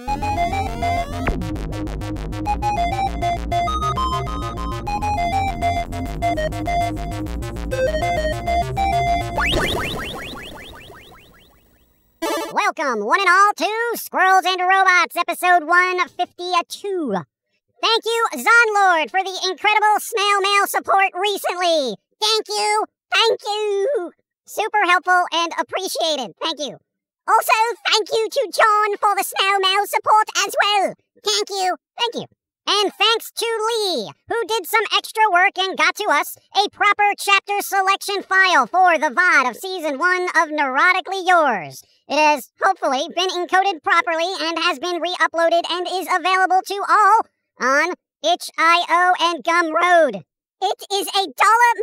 Welcome, one and all, to Squirrels and Robots, episode 152. Thank you, Zhonlord, for the incredible snail mail support recently. Thank you. Thank you. Super helpful and appreciated. Thank you. Also, thank you to John for the snail mail support as well. Thank you. Thank you. And thanks to Lee, who did some extra work and got to us a proper chapter selection file for the VOD of Season 1 of Neurotically Yours. It has hopefully been encoded properly and has been re-uploaded and is available to all on itch.io and Gumroad. It is $1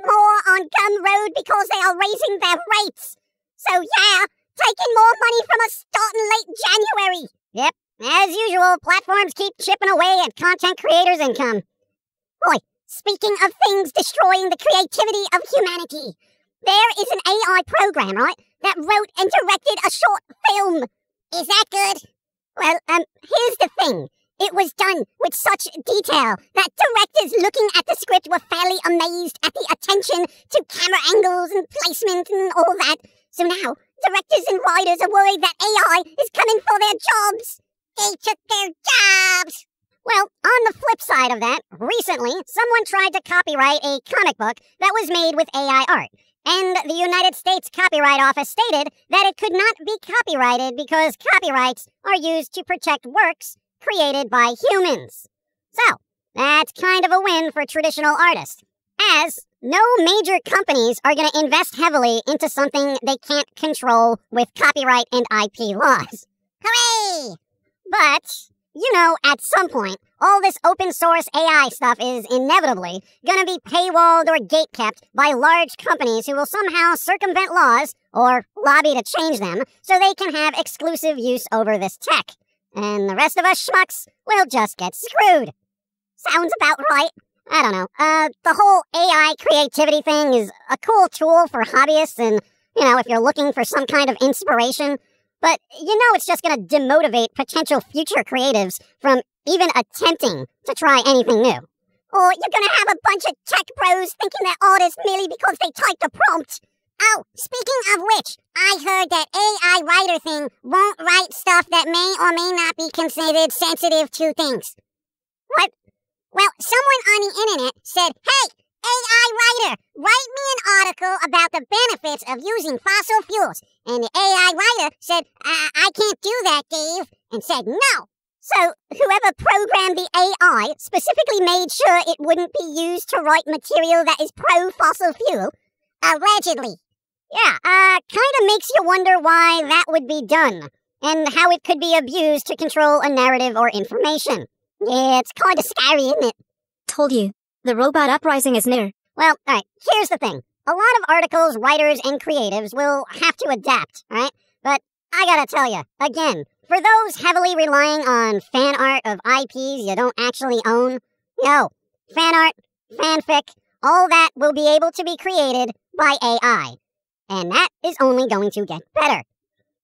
more on Gumroad because they are raising their rates. So yeah, taking more money from us starting late January. Yep. As usual, platforms keep chipping away at content creators' income. Boy, speaking of things destroying the creativity of humanity, there is an AI program, right, that wrote and directed a short film. Is that good? Well, here's the thing. It was done with such detail that directors looking at the script were fairly amazed at the attention to camera angles and placement and all that. So now, directors and writers are worried that AI is coming for their jobs. They took their jobs! Well, on the flip side of that, recently, someone tried to copyright a comic book that was made with AI art. And the United States Copyright Office stated that it could not be copyrighted because copyrights are used to protect works created by humans. So, that's kind of a win for traditional artists, as no major companies are going to invest heavily into something they can't control with copyright and IP laws. Hooray! But, you know, at some point, all this open source AI stuff is inevitably going to be paywalled or gatekept by large companies who will somehow circumvent laws or lobby to change them so they can have exclusive use over this tech. And the rest of us schmucks will just get screwed. Sounds about right. I don't know. The whole AI creativity thing is a cool tool for hobbyists and, you know, if you're looking for some kind of inspiration. But you know it's just going to demotivate potential future creatives from even attempting to try anything new. Or you're going to have a bunch of tech bros thinking they're artists merely because they typed a prompt. Oh, speaking of which, I heard that AI writer thing won't write stuff that may or may not be considered sensitive to things. What? Well, someone on the internet said, hey, AI writer, write me an article about the benefits of using fossil fuels. And the AI writer said, I can't do that, Dave, and said no. So whoever programmed the AI specifically made sure it wouldn't be used to write material that is pro-fossil fuel. Allegedly. Yeah, kind of makes you wonder why that would be done, and how it could be abused to control a narrative or information. Yeah, it's kind of scary, isn't it? Told you. The robot uprising is near. Well, alright, here's the thing. A lot of articles, writers, and creatives will have to adapt, right? But I gotta tell you, again, for those heavily relying on fan art of IPs you don't actually own, yo, fan art, fanfic, all that will be able to be created by AI. And that is only going to get better.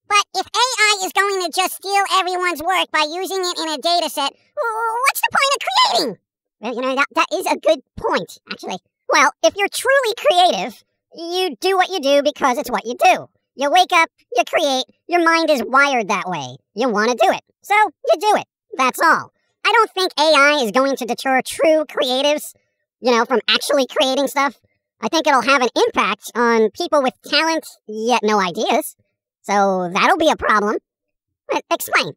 But if AI is going to just steal everyone's work by using it in a dataset, what's the point of creating? Well, you know, that is a good point, actually. Well, if you're truly creative, you do what you do because it's what you do. You wake up, you create, your mind is wired that way. You want to do it, so you do it. That's all. I don't think AI is going to deter true creatives, you know, from actually creating stuff. I think it'll have an impact on people with talent, yet no ideas. So that'll be a problem. Explain.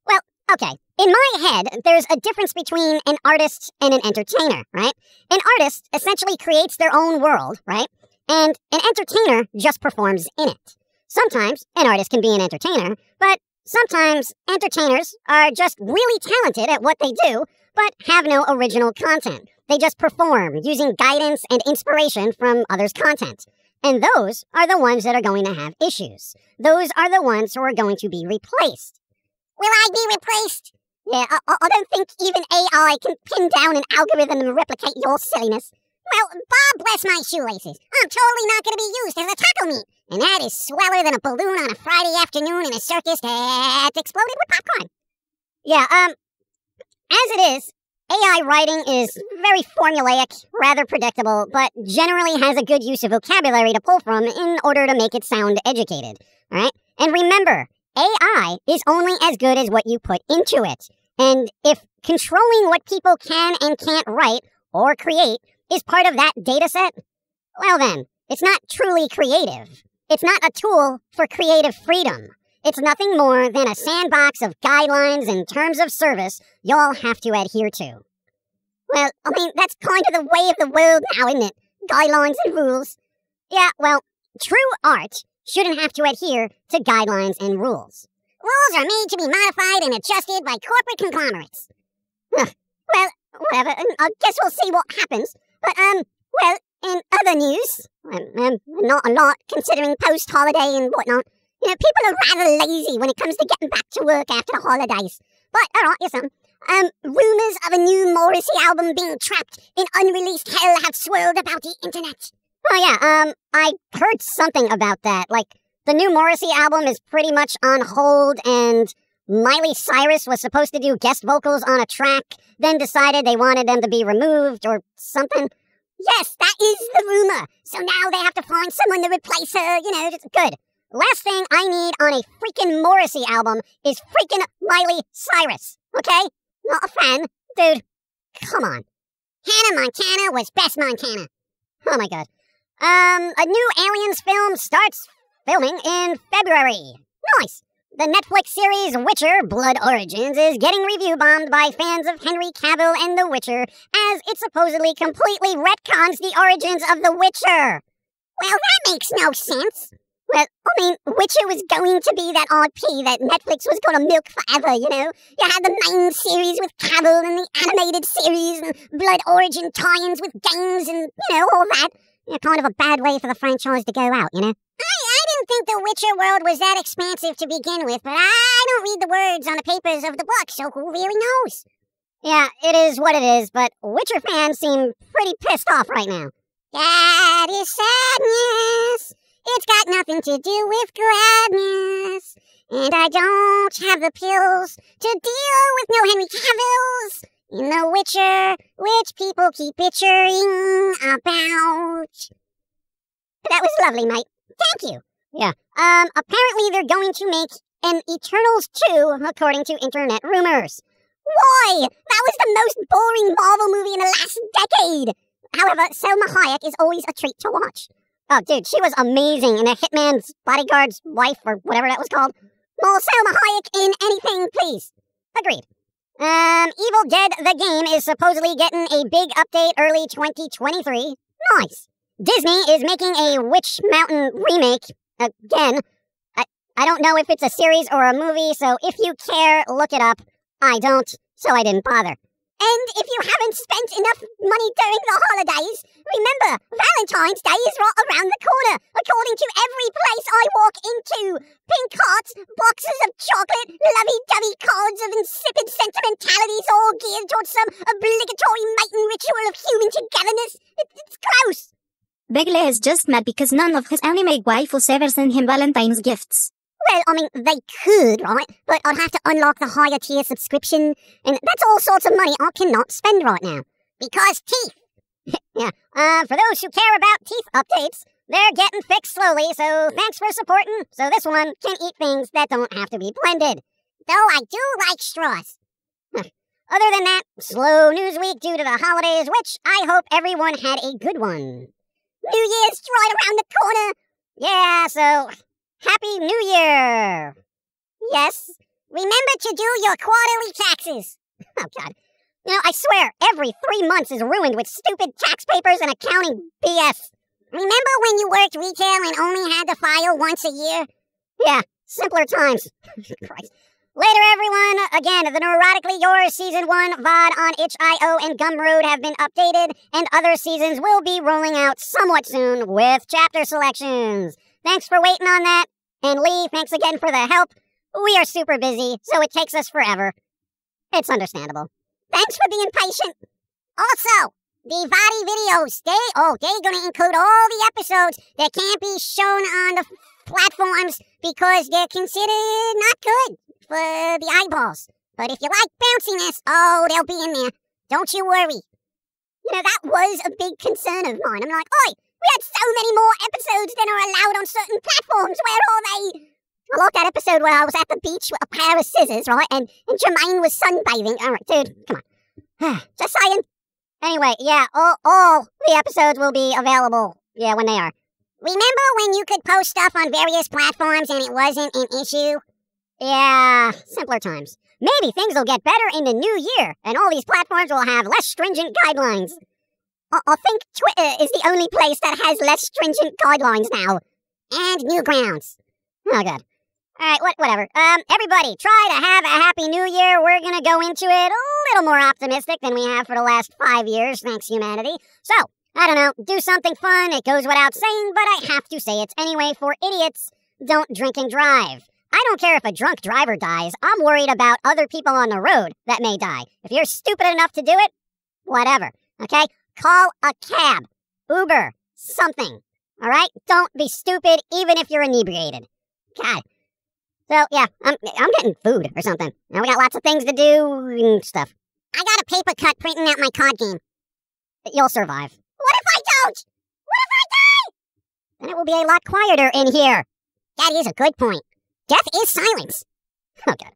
Well, okay. In my head, there's a difference between an artist and an entertainer, right? An artist essentially creates their own world, right? And an entertainer just performs in it. Sometimes an artist can be an entertainer, but sometimes entertainers are just really talented at what they do, but have no original content. They just perform using guidance and inspiration from others' content. And those are the ones that are going to have issues. Those are the ones who are going to be replaced. Will I be replaced? Yeah, I don't think even AI can pin down an algorithm and replicate your silliness. Well, Bob bless my shoelaces. I'm totally not going to be used as a taco meat. And that is sweller than a balloon on a Friday afternoon in a circus that exploded with popcorn. Yeah, as it is, AI writing is very formulaic, rather predictable, but generally has a good use of vocabulary to pull from in order to make it sound educated, alright? And remember, AI is only as good as what you put into it. And if controlling what people can and can't write or create is part of that data set, well then, it's not truly creative. It's not a tool for creative freedom. It's nothing more than a sandbox of guidelines and terms of service y'all have to adhere to. Well, I mean, that's kind of the way of the world now, isn't it? Guidelines and rules. Yeah, well, true art shouldn't have to adhere to guidelines and rules. Rules are made to be modified and adjusted by corporate conglomerates. Well, whatever, I guess we'll see what happens. But, well, in other news, not a lot, considering post-holiday and whatnot. You know, people are rather lazy when it comes to getting back to work after the holidays. But, alright, here's some. Rumors of a new Morrissey album being trapped in unreleased hell have swirled about the internet. Oh yeah, I heard something about that. Like, the new Morrissey album is pretty much on hold, and Miley Cyrus was supposed to do guest vocals on a track, then decided they wanted them to be removed or something. Yes, that is the rumor. So now they have to find someone to replace her, you know, just good. Last thing I need on a freaking Morrissey album is freaking Miley Cyrus, okay? Not a fan. Dude, come on. Hannah Montana was best Montana. Oh my god. A new Aliens film starts filming in February. Nice. The Netflix series Witcher Blood Origins is getting review bombed by fans of Henry Cavill and The Witcher, as it supposedly completely retcons the origins of The Witcher. Well, that makes no sense. Well, I mean, Witcher was going to be that IP that Netflix was going to milk forever, you know? You had the main series with Cavill and the animated series and Blood Origin tie-ins with games and, you know, all that. You know, kind of a bad way for the franchise to go out, you know? I didn't think the Witcher world was that expansive to begin with, but I don't read the words on the papers of the book, so who really knows? Yeah, it is what it is, but Witcher fans seem pretty pissed off right now. That is sadness. It's got nothing to do with gladness. And I don't have the pills to deal with no Henry Cavills in The Witcher, which people keep bitching about. That was lovely, mate. Thank you. Yeah. Apparently they're going to make an Eternals 2, according to internet rumors. Why? That was the most boring Marvel movie in the last decade. However, Selma Hayek is always a treat to watch. Oh, dude, she was amazing in A Hitman's Bodyguard's Wife, or whatever that was called. More Selma Hayek in anything, please. Agreed. Evil Dead the game is supposedly getting a big update early 2023. Nice. Disney is making a Witch Mountain remake. Again, I don't know if it's a series or a movie, so if you care, look it up. I don't, so I didn't bother. And if you haven't spent enough money during the holidays, remember, Valentine's Day is right around the corner, according to every place I walk into. Pink hearts, boxes of chocolate, lovey-dovey cards of insipid sentimentalities, all geared towards some obligatory mating ritual of human togetherness. It's gross. Begley is just mad because none of his anime waifus ever send him Valentine's gifts. Well, I mean, they could, right? But I'd have to unlock the higher tier subscription, and that's all sorts of money I cannot spend right now. Because teeth. Yeah, for those who care about teeth updates, they're getting fixed slowly, so thanks for supporting, so this one can eat things that don't have to be blended. Though I do like straws. Other than that, slow news week due to the holidays, which I hope everyone had a good one. New Year's right around the corner. Yeah, so Happy New Year. Yes, remember to do your quarterly taxes. Oh, God. You know, I swear, every 3 months is ruined with stupid tax papers and accounting BS. Remember when you worked retail and only had to file once a year? Yeah, simpler times. Christ. Later, everyone. Again, the Neurotically Yours Season 1 VOD on itch.io and Gumroad have been updated, and other seasons will be rolling out somewhat soon with chapter selections. Thanks for waiting on that. And Lee, thanks again for the help. We are super busy, so it takes us forever. It's understandable. Thanks for being patient. Also, the VOD videos, they're gonna include all the episodes that can't be shown on the platforms because they're considered not good for the eyeballs. But if you like bounciness, oh, they'll be in there. Don't you worry. You know, that was a big concern of mine. I'm like, oi, we had so many more episodes than are allowed on certain platforms. Where are they? I like that episode where I was at the beach with a pair of scissors, right? And Jermaine was sunbathing. All right, dude, come on. Just saying. Anyway, yeah, all the episodes will be available, yeah, when they are. Remember when you could post stuff on various platforms and it wasn't an issue? Yeah, simpler times. Maybe things will get better in the new year, and all these platforms will have less stringent guidelines. I think Twitter is the only place that has less stringent guidelines now. And Newgrounds. Oh, God. Alright, whatever. Everybody, try to have a happy new year. We're gonna go into it a little more optimistic than we have for the last 5 years, thanks humanity. So, I don't know, do something fun. It goes without saying, but I have to say it anyway. For idiots, don't drink and drive. I don't care if a drunk driver dies. I'm worried about other people on the road that may die. If you're stupid enough to do it, whatever, okay? Call a cab, Uber, something, all right? Don't be stupid even if you're inebriated. God. So, yeah, I'm getting food or something. Now we got lots of things to do and stuff. I got a paper cut printing out my card game. You'll survive. What if I don't? What if I die? Then it will be a lot quieter in here. That is a good point. Death is silence. Oh, God.